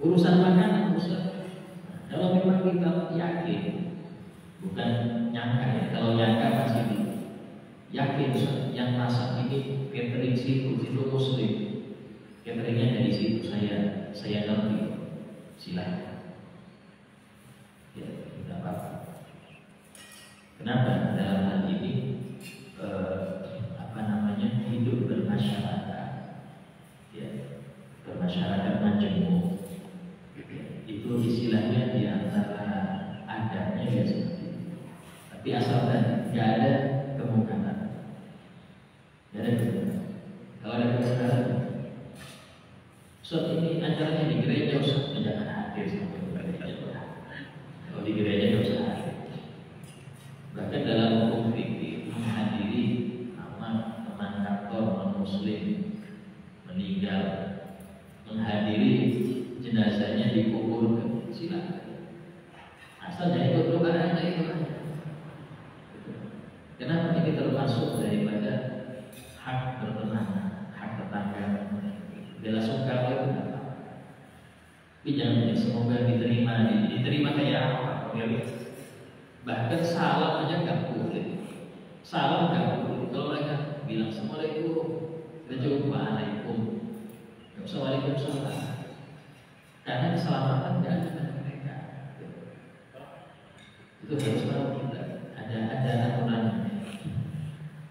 S1: Urusan makanan Muslim. Kalau memang kita yakin, bukan nyangka ya. Kalau nyangka masih yakin yang masak ini catering situ Muslim, cateringnya dari situ saya ngerti, silakan. Ya, tidak apa-apa. Kenapa dalam hal ini hidup bermasyarakat, ya, bermasyarakat majemuk. Itu istilahnya di antara adanya ya seperti itu. Tapi asalkan nggak ada kemungkaran, nggak ada kemungkaran. Kalau ada kemungkaran, so ini acaranya di gereja usah jangan hadir sampai ke gereja. Kalau di gereja nggak usah hadir. Bahkan dalam hukum fikih menghadiri amal teman kantor non muslim meninggal, menghadiri jenazahnya dikuburkan, silakan. Asalnya ikut doa aja itu aja. Kenapa ini termasuk daripada hak berteman, hak tetangga, bela sungkawa itu apa? Tapi jangan semoga diterima kayak apa? milik. Bahkan salam aja nggak boleh. Salam nggak boleh. Kalau mereka bilang assalamualaikum, kita jawab waalaikum. Nggak usah waalaikumsalam. Karena keselamatan nggak ada pada mereka. Itu harus tahu kita. Ada aturannya.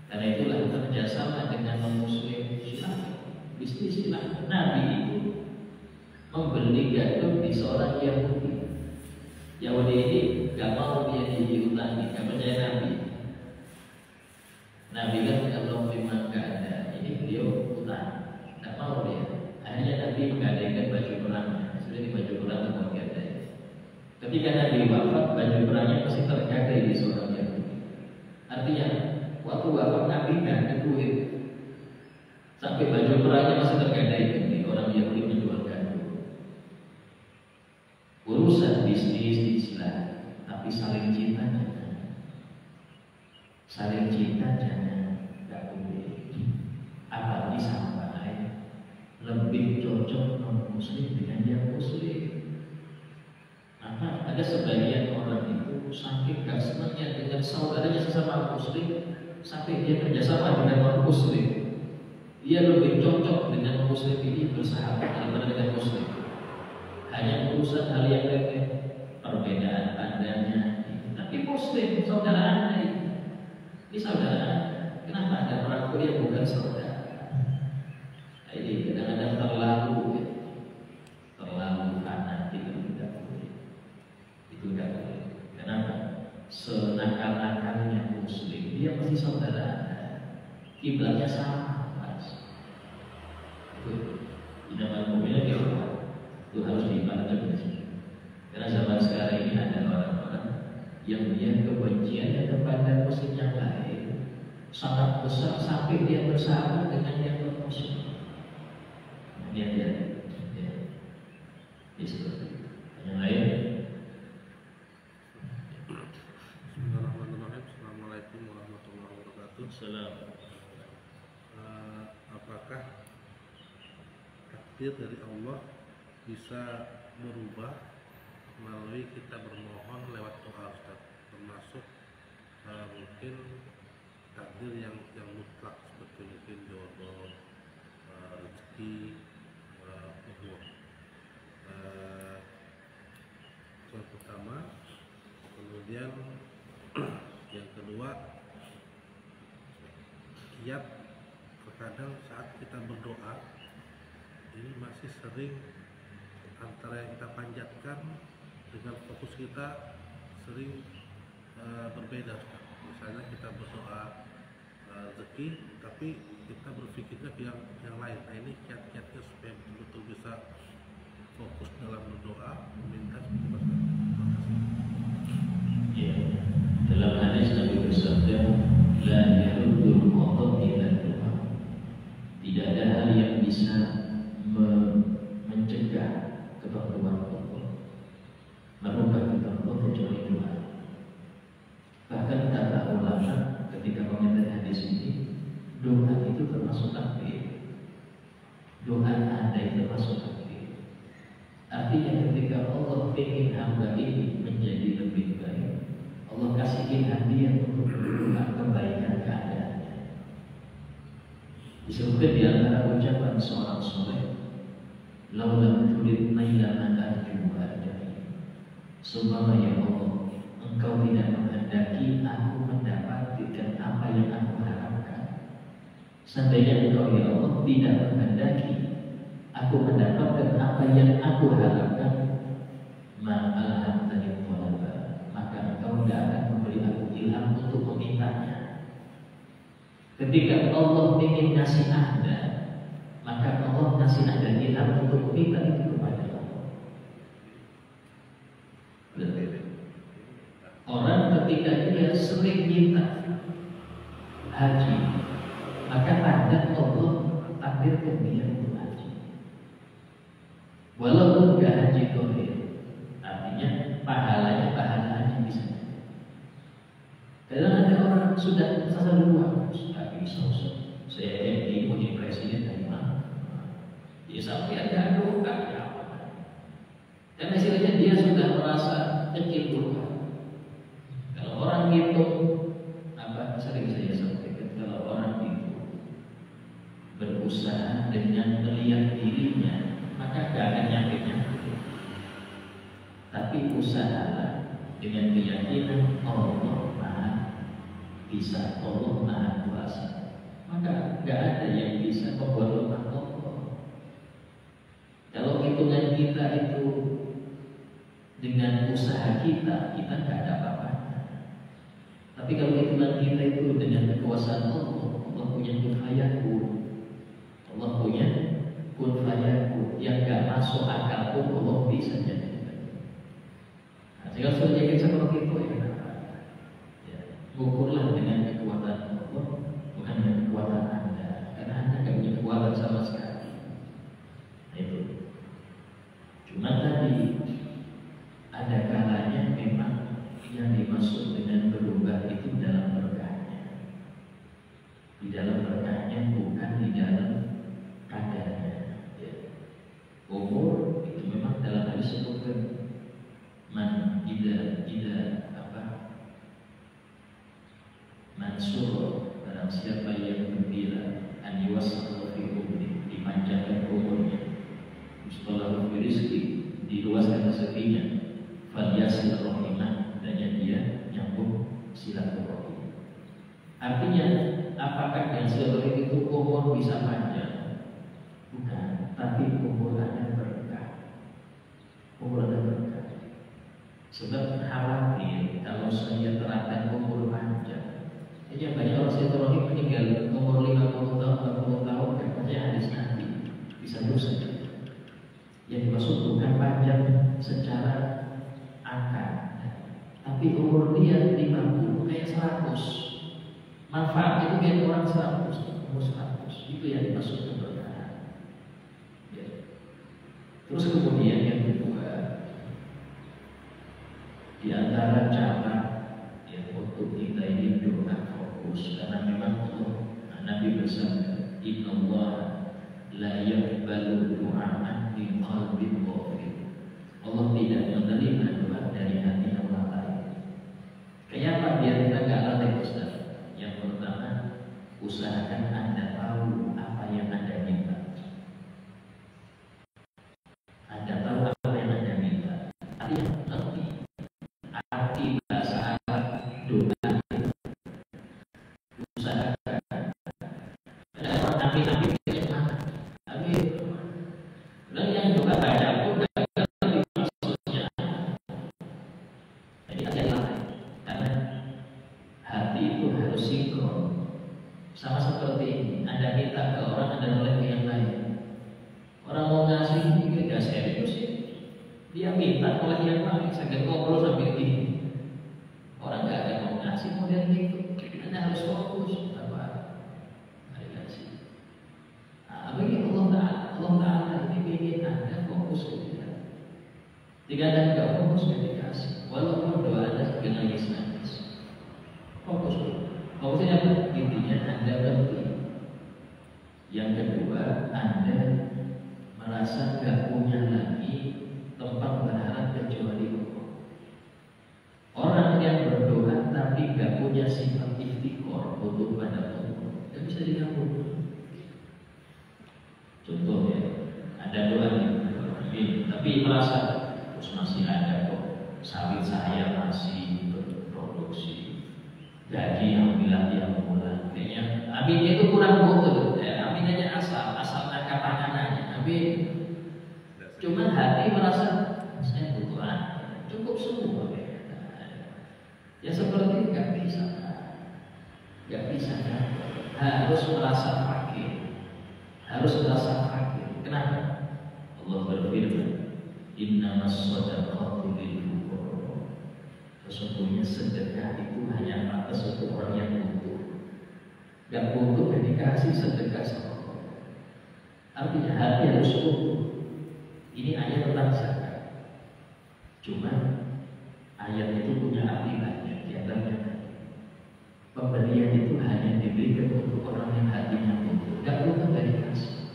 S1: Karena itulah kerjasama dengan non-muslim silakan. Bisnis silakan. Nabi itu membeli gandum di seorang Yahudi. Yahudi ini gak mau dia diutangi, gak percaya Nabi. Nabi kan kalau memang gak ada, ini beliau utang, gak mau dia. Akhirnya Nabi menggadaikan baju perangnya. Sudah di baju perang itu menggadai. Ketika Nabi wafat, baju perangnya masih tergadai di seorang Yahudi. Artinya waktu wafat Nabi gak ada duit, sampai baju perangnya masih tergadai di orang Yahudi menjual gandum. Urusan bisnis diistilah, tapi saling cinta jangan. Saling cinta jangan, nggak boleh. Apalagi sampai lebih cocok non muslim dengan yang muslim. Maka ada sebagian orang itu saking gak senangnya dengan saudaranya sesama muslim, sampai dia kerjasama dengan non muslim. Dia lebih cocok dengan muslim ini bersahabat daripada dengan muslim. Hanya urusan hal yang remeh, perbedaan pandangannya. Tapi muslim, saudara Anda ini saudara Anda. Kenapa ada orang yang bukan saudara? Nah, ini kadang-kadang terlalu fanatik, itu tidak boleh. Itu tidak boleh. Kenapa? Senakal-nakalnya muslim, dia masih saudara Anda. Kiblatnya sama, Mas. Itu inamal mu'minuna ikhwah. Itu harus dipandang di sini. Karena zaman sekarang ini ada orang-orang yang dia kebenciannya kepada muslim yang lain sangat besar sampai dia bersahabat dengan yang non-muslim. Dia seperti itu. Yang lain.
S3: Bismillahirrahmanirrahim. Assalamualaikum warahmatullahi wabarakatuh. Apakah takdir dari Allah bisa berubah melalui kita bermohon lewat doa, Ustaz? Termasuk mungkin takdir yang mutlak seperti mungkin jodoh, rezeki, umur. Yang pertama, kemudian yang kedua, tiap terkadang saat kita berdoa ini masih sering antara yang kita panjatkan dengan fokus kita sering berbeda. Misalnya kita berdoa rezeki, tapi kita berpikirnya yang lain. Nah, ini kiat-kiatnya supaya betul-betul bisa fokus dalam berdoa, meminta seperti apa?
S1: Ya, dalam hadis Nabi bersabda, la yahuddul qadha illa doa. Tidak ada hal yang bisa mencegah ketentuan Allah, merubah ketentuan Allah kecuali doa. Bahkan kata ulama ketika mengenai hadis ini, doa itu termasuk takdir. Doa Anda itu termasuk takdir. Artinya ketika Allah ingin hamba ini menjadi lebih baik, Allah kasihkan hadiah untuk berdoa kebaikan keadaannya. Disebutkan di antara ucapan seorang soleh, laulam turid nailana arju adai. Subhanallah ya Allah, Engkau tidak menghendaki aku mendapatkan apa yang aku harapkan. Seandainya Engkau ya Allah tidak menghendaki aku mendapatkan apa yang aku harapkan, maka Engkau tidak akan memberi aku ilham untuk memintanya. Ketika Allah ingin ngasih Anda, maka Allah ngasih Anda ilham untuk meminta itu kepada Allah. Orang ketika dia sering minta haji, maka tanda Allah takdirkan dia untuk haji. Walaupun gak haji tohir, artinya pahalanya pahala haji bisa. Kadang ada orang sudah sasar duluan, tapi saya jadi mau jadi presiden dari mana? Dia sampai ada doa, dan hasilnya dia sudah merasa kecil dulu. berusaha dengan melihat dirinya, maka gak akan nyampe-nyampe. Tapi usahalah dengan keyakinan Allah Maha bisa, Allah Maha Kuasa, maka gak ada yang bisa membuat lemah Allah. Kalau hitungan kita itu dengan usaha kita gak ada apa-apanya. Tapi kalau hitungan kita itu dengan kekuasaan Allah, Allah punya kun fayakun, Allah punya kun fayakun yang gak masuk akal pun Allah bisa jadi. Nah, jika sudah yakin seperti itu ya, ukurlah dengan kekuatan Allah, bukan dengan kekuatan Anda, karena Anda gak punya kekuatan sama sekali. Nah, itu. Cuma tadi ada kalanya memang yang dimaksud dengan berubah itu dalam berkahnya, di dalam berkahnya, bukan di dalam kadarnya. Ya. Umur itu memang dalam hadis disebutkan man mansur, barang siapa yang gembira an yuwassal fi umri, dipanjangkan umurnya, mustalahu fi rizki, diluaskan rezekinya, falyasil rahimah, dan dia nyambung silaturahim. Artinya, apakah dengan silaturahim itu umur bisa panjang? Bukan, tapi umur ada berkah. Umur ada berkah. Sebab khawatir kalau saya terapkan umur panjang. Hanya banyak orang silaturahim meninggal umur 50 tahun, 40 tahun, katanya hadis Nabi bisa dosa. Yang dimaksud bukan panjang secara angka, tapi umur dia 50 kayak 100, manfaat itu kayak orang 100, umur 100, itu yang dimaksud keberkahan. Ya. Terus kemudian yang kedua, di antara cara yang untuk kita ini doa fokus, karena memang Allah, Nabi bersabda, Inna Allah la yaqbalu du'a'an min qalbin ghafil. Allah tidak menerima doa dari hati orang lain. Kenapa biar kita gak lalai Ustaz? Yang pertama, usahakan Anda tahu apa yang Anda minta. Anda tahu apa yang Anda minta. Artinya ngerti arti bahasa Arab doa. Usahakan. Ada orang nabi-nabi kayak mana? Nabi, dan yang juga baca pun sama seperti ini, Anda minta ke orang, Anda nolak ke yang lain. Orang mau ngasih, ini gak serius sih. Dia minta oleh yang lain, sambil ngobrol sambil ini. Orang gak akan mau ngasih model gitu. Anda harus fokus. Apa? Mari kasih. Nah, bagi Allah Ta'ala ini ingin Anda fokus ke dia. Jika Anda gak fokus, gak dikasih. Walaupun doa Anda juga nangis-nangis. Fokus. Fokusnya apa? Intinya Anda berhenti. Yang kedua, Anda merasa gak punya lagi tempat berharap kecuali Allah. Orang yang berdoa tapi gak punya sifat iftikor untuk pada Allah, gak bisa digabung. Contoh ya, ada doa nih, tapi merasa terus masih ada kok, sawit saya masih berproduksi, gaji alhamdulillah dia mulai. Kayaknya aminnya itu kurang betul. Aminnya asal angkat tangannya. Amin. Cuma hati merasa saya butuh cukup semua. Ya seperti nggak bisa kan? Harus merasa fakir. Kenapa? Allah berfirman, Innamas shadaqatu lil fuqara. Sesungguhnya sedekah itu hanya atas untuk orang yang butuh. Gak butuh dan dikasih sedekah sama Allah. Artinya hati harus butuh. Ini ayat tentang zakat. Cuma ayat itu punya arti banyak. Di antaranya pemberian itu hanya diberikan untuk orang yang hatinya butuh. Gak butuh dari kasih.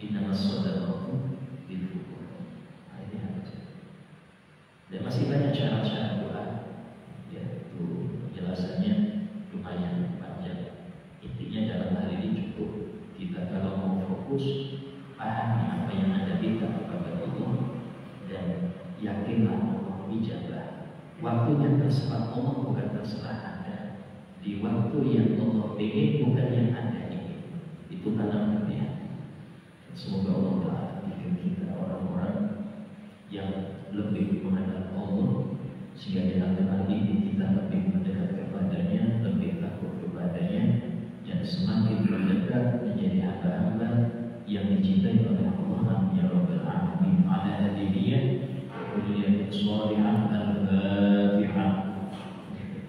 S1: Innamas shadaqatu lil fuqara. Ini harus. Dan masih banyak syarat-syarat doa. Ya, itu penjelasannya lumayan panjang. Intinya dalam hal ini cukup kita kalau terserah Allah, bukan terserah Anda. Di waktu yang Allah ingin, bukan yang Anda ingin. Itu tanam hati-hati. Semoga Allah Ta'ala bikin kita orang-orang yang lebih mengenal Allah, sehingga di antara ini kita lebih mendekat kepadanya, lebih takut kepadanya, dan semakin mendekat menjadi hamba-hamba yang dicintai oleh Allah. Ya Rabbal Alamin. Ala hadiniyah kulliyat sholihah al-Fatihah.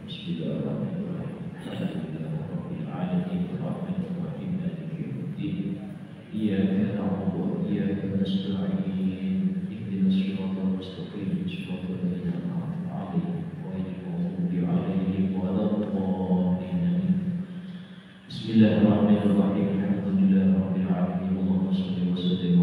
S1: Bismillahirrahmanirrahim. Alhamdulillahirabbil alamin arrahmanir rahim maliki yaumiddin. Iyyaka na'budu wa iyyaka nasta'in. Ihdinas siratal mustaqim. Siratal ladzina an'amta 'alaihim ghairil maghdubi 'alaihim waladdallin. Bismillahirrahmanirrahim. Alhamdulillahirabbil alamin. Allahumma shalli wa sallim